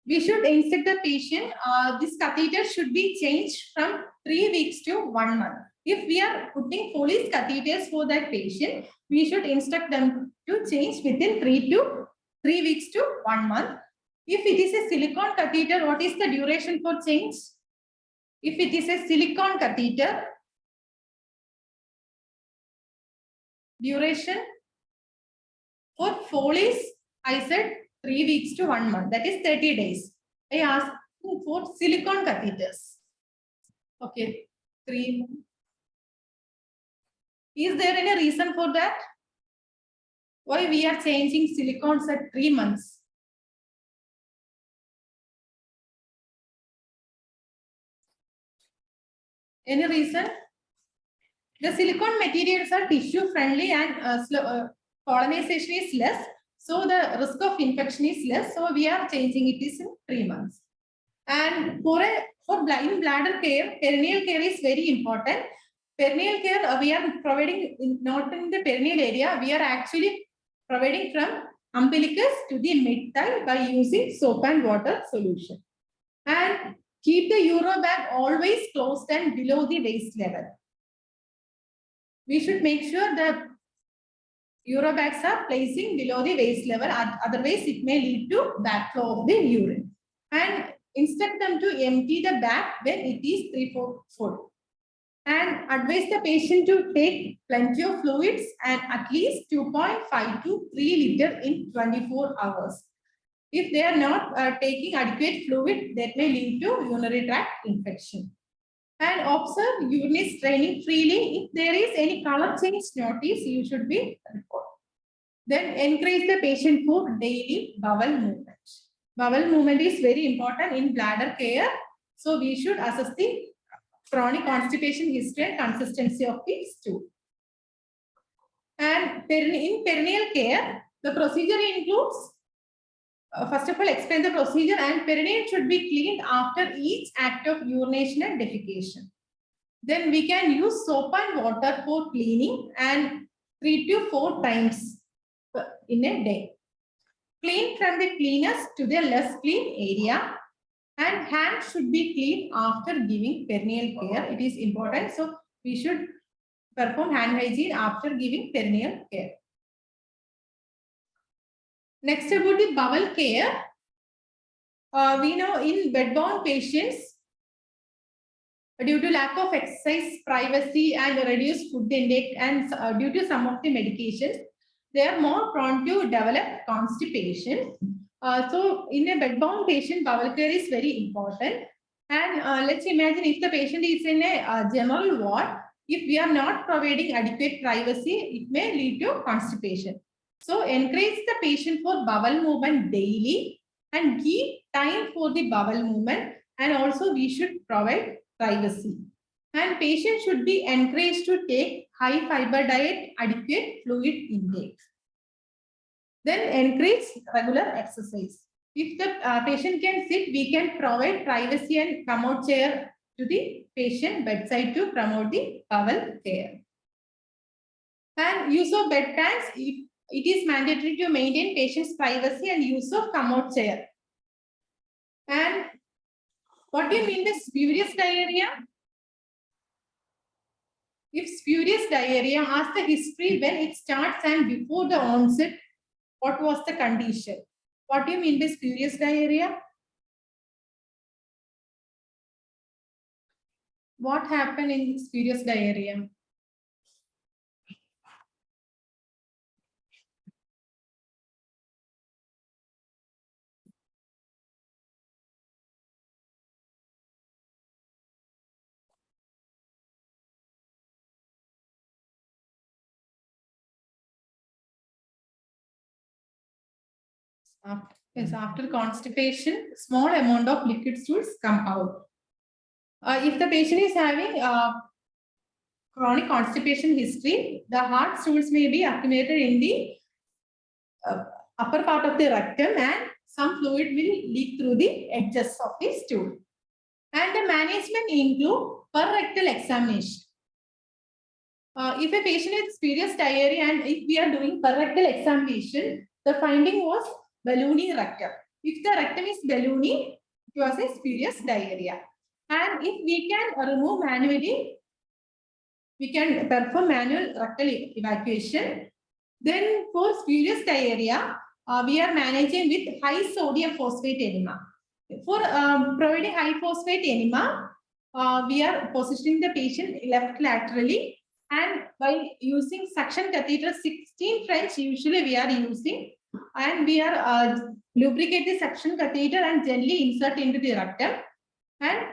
We should instruct the patient. This catheter should be changed from 3 weeks to 1 month. If we are putting Foley's catheters for that patient, we should instruct them to change within 3 weeks to 1 month. If it is a silicone catheter, what is the duration for change? If it is a silicone catheter, duration for Foley's, I said 3 weeks to 1 month, that is 30 days. I asked for silicone catheters. Okay, 3 months. Is there any reason for that? Why we are changing silicones at 3 months? Any reason? The silicone materials are tissue friendly and colonization is less. So the risk of infection is less. So we are changing it is in 3 months. And for bladder care, perineal care is very important. Perineal care, we are providing not in the perineal area, we are actually providing from umbilicus to the mid-thigh by using soap and water solution. And keep the urobag always closed and below the waist level. We should make sure that urobags are placing below the waist level, otherwise it may lead to backflow of the urine. And instruct them to empty the bag when it is 3/4 full. And advise the patient to take plenty of fluids and at least 2.5 to 3 liters in 24 hours. If they are not taking adequate fluid, that may lead to urinary tract infection. And observe urine straining freely. If there is any color change notice, you should be report. Then encourage the patient for daily bowel movement. Bowel movement is very important in bladder care. So we should assess the chronic constipation history and consistency of the stool. And in perineal care, the procedure includes, first of all, explain the procedure, and perineum should be cleaned after each act of urination and defecation. Then we can use soap and water for cleaning and 3 to 4 times in a day. Clean from the cleanest to the less clean area, and hands should be clean after giving perineal care. It is important. So we should perform hand hygiene after giving perineal care. Next, about the bowel care. We know in bedbound patients, due to lack of exercise, privacy, and reduced food intake, and due to some of the medications, they are more prone to develop constipation. So in a bedbound patient, bowel care is very important. And let's imagine if the patient is in a general ward, if we are not providing adequate privacy, it may lead to constipation. So encourage the patient for bowel movement daily and give time for the bowel movement. And also we should provide privacy. And patients should be encouraged to take high fiber diet, adequate fluid intake. Then encourage regular exercise. If the patient can sit, we can provide privacy and commode chair to the patient bedside to promote the bowel care. And use of bedpans, if it is mandatory to maintain patient's privacy, and use of commode chair. And what do you mean by spurious diarrhea? If spurious diarrhea, ask the history when it starts and before the onset, what was the condition? What do you mean by spurious diarrhea? What happened in spurious diarrhea? Yes, after constipation, small amount of liquid stools come out. If the patient is having chronic constipation history, the hard stools may be accumulated in the upper part of the rectum, and some fluid will leak through the edges of the stool. And the management include per-rectal examination. If a patient has spurious diarrhea and if we are doing per-rectal examination, the finding was balloony rectum. If the rectum is balloony, it was a spurious diarrhea. And if we can remove manually, we can perform manual rectal evacuation. Then for spurious diarrhea, we are managing with high sodium phosphate enema. For providing high phosphate enema, we are positioning the patient left laterally, and by using suction catheter 16 French usually we are using, and we are lubricate the suction catheter and gently insert into the rectum, and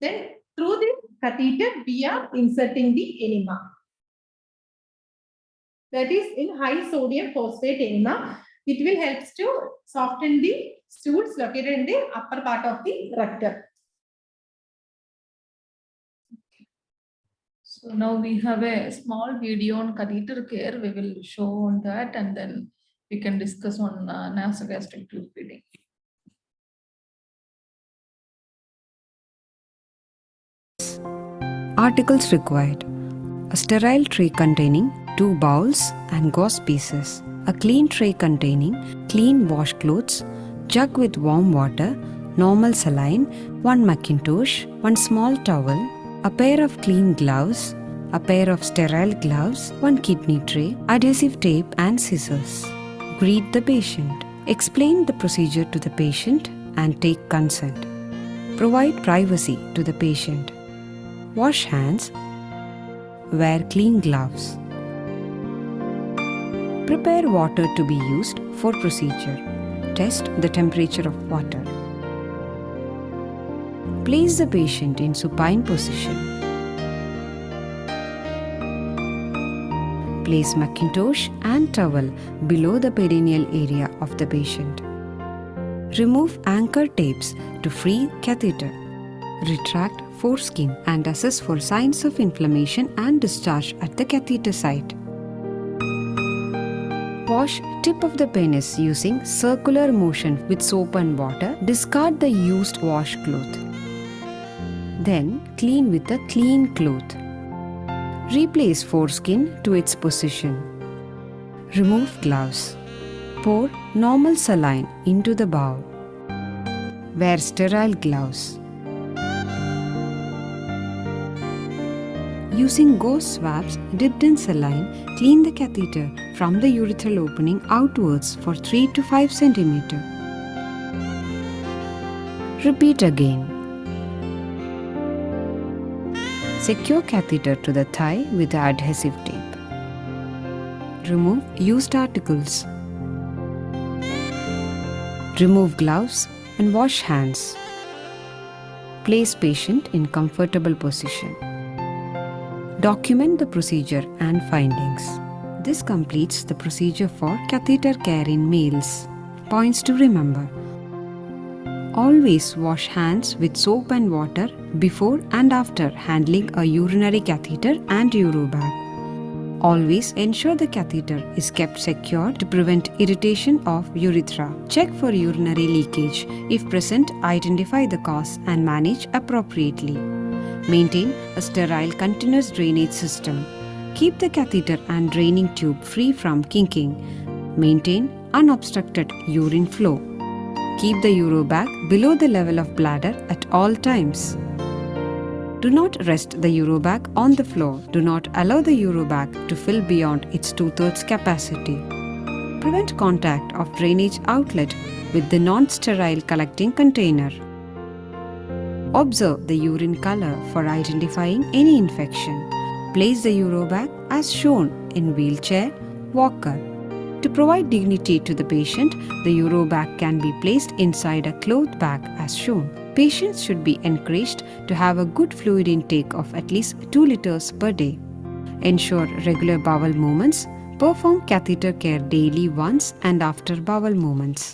then through the catheter we are inserting the enema. That is in high sodium phosphate enema. It will help to soften the stools located in the upper part of the rectum. So now we have a small video on catheter care. We will show on that, and then we can discuss on nasogastric tube feeding. Articles required: a sterile tray containing 2 bowls and gauze pieces, a clean tray containing clean washcloths, jug with warm water, normal saline, 1 Macintosh, 1 small towel, a pair of clean gloves, a pair of sterile gloves, 1 kidney tray, adhesive tape and scissors. Greet the patient. Explain the procedure to the patient and take consent. Provide privacy to the patient. Wash hands. Wear clean gloves. Prepare water to be used for procedure. Test the temperature of water. Place the patient in supine position. Place Macintosh and towel below the perineal area of the patient. Remove anchor tapes to free catheter. Retract foreskin and assess for signs of inflammation and discharge at the catheter site. Wash tip of the penis using circular motion with soap and water. Discard the used washcloth. Then clean with a clean cloth. Replace foreskin to its position. Remove gloves. Pour normal saline into the bowl. Wear sterile gloves. Using gauze swabs dipped in saline, clean the catheter from the urethral opening outwards for 3 to 5 cm. Repeat again. Secure catheter to the thigh with adhesive tape. Remove used articles. Remove gloves and wash hands. Place patient in comfortable position. Document the procedure and findings. This completes the procedure for catheter care in males. Points to remember. Always wash hands with soap and water before and after handling a urinary catheter and urobag. Always ensure the catheter is kept secure to prevent irritation of urethra. Check for urinary leakage. If present, identify the cause and manage appropriately. Maintain a sterile continuous drainage system. Keep the catheter and draining tube free from kinking. Maintain unobstructed urine flow. Keep the urobag below the level of bladder at all times. Do not rest the urobag on the floor. Do not allow the urobag to fill beyond its 2/3 capacity. Prevent contact of drainage outlet with the non-sterile collecting container. Observe the urine color for identifying any infection. Place the urobag as shown in wheelchair, walker. To provide dignity to the patient, the urobag can be placed inside a cloth bag as shown. Patients should be encouraged to have a good fluid intake of at least 2 liters per day. Ensure regular bowel movements. Perform catheter care daily once and after bowel movements.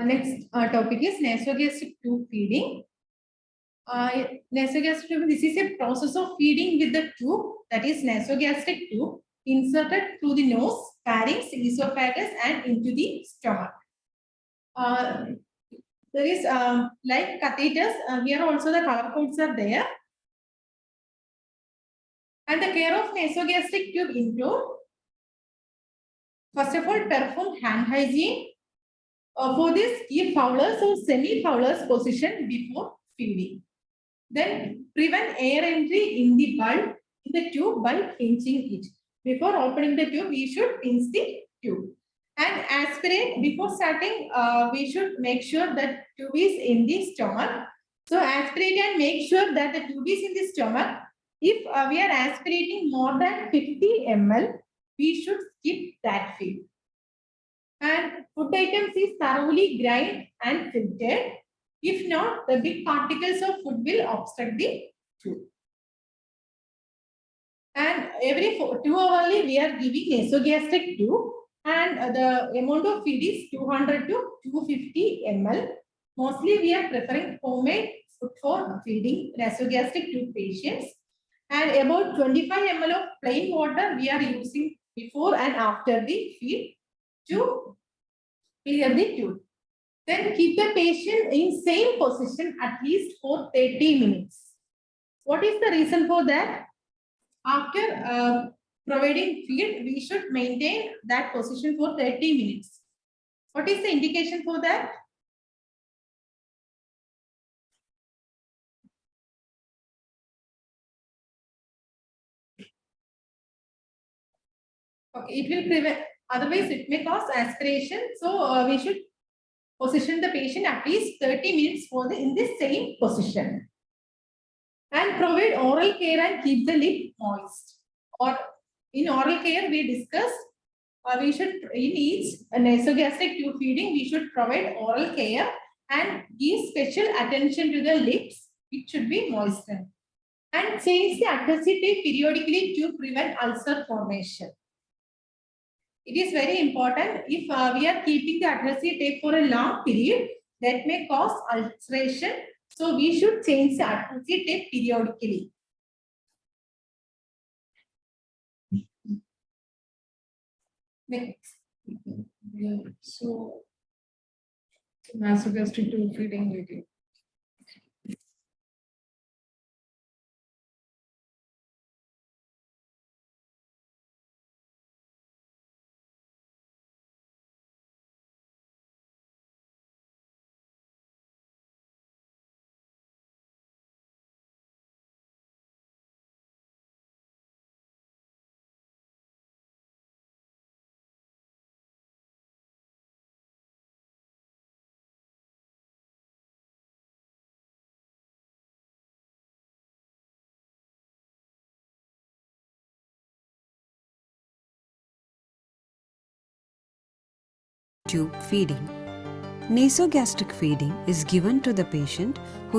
Next topic is nasogastric tube feeding. Nasogastric tube, this is a process of feeding with the tube, that is nasogastric tube, inserted through the nose, pharynx, esophagus and into the stomach. There is like catheters, here also the color codes are there. And the care of nasogastric tube include, first of all, perform hand hygiene. For this, keep fowlers or semi-fowlers position before feeding. Then prevent air entry in the bulb in the tube by pinching it. Before opening the tube, we should pinch the tube. And aspirate before starting. We should make sure that tube is in the stomach. So aspirate and make sure that the tube is in the stomach. If we are aspirating more than 50 ml, we should skip that feed. And food items is thoroughly grind and filtered. If not, the big particles of food will obstruct the tube. And every 2 hours only we are giving nasogastric tube, and the amount of feed is 200 to 250 ml. Mostly we are preferring homemade food for feeding nasogastric tube patients, and about 25 ml of plain water we are using before and after the feed to clear the tube. Then keep the patient in same position at least for 30 minutes. What is the reason for that? After providing feed, we should maintain that position for 30 minutes. What is the indication for that? Okay, it will prevent, otherwise it may cause aspiration. So we should position the patient at least 30 minutes in the same position. And provide oral care and keep the lip moist. Or in oral care, we discussed we should, in each nasogastric tube feeding, we should provide oral care and give special attention to the lips, which should be moistened. And change the adhesive tape periodically to prevent ulcer formation. It is very important. If we are keeping the adhesive tape for a long period, that may cause ulceration. So we should change the adhesive tape periodically. Next. Yeah, so nasogastric tube feeding lady. Tube feeding. Nasogastric feeding is given to the patient who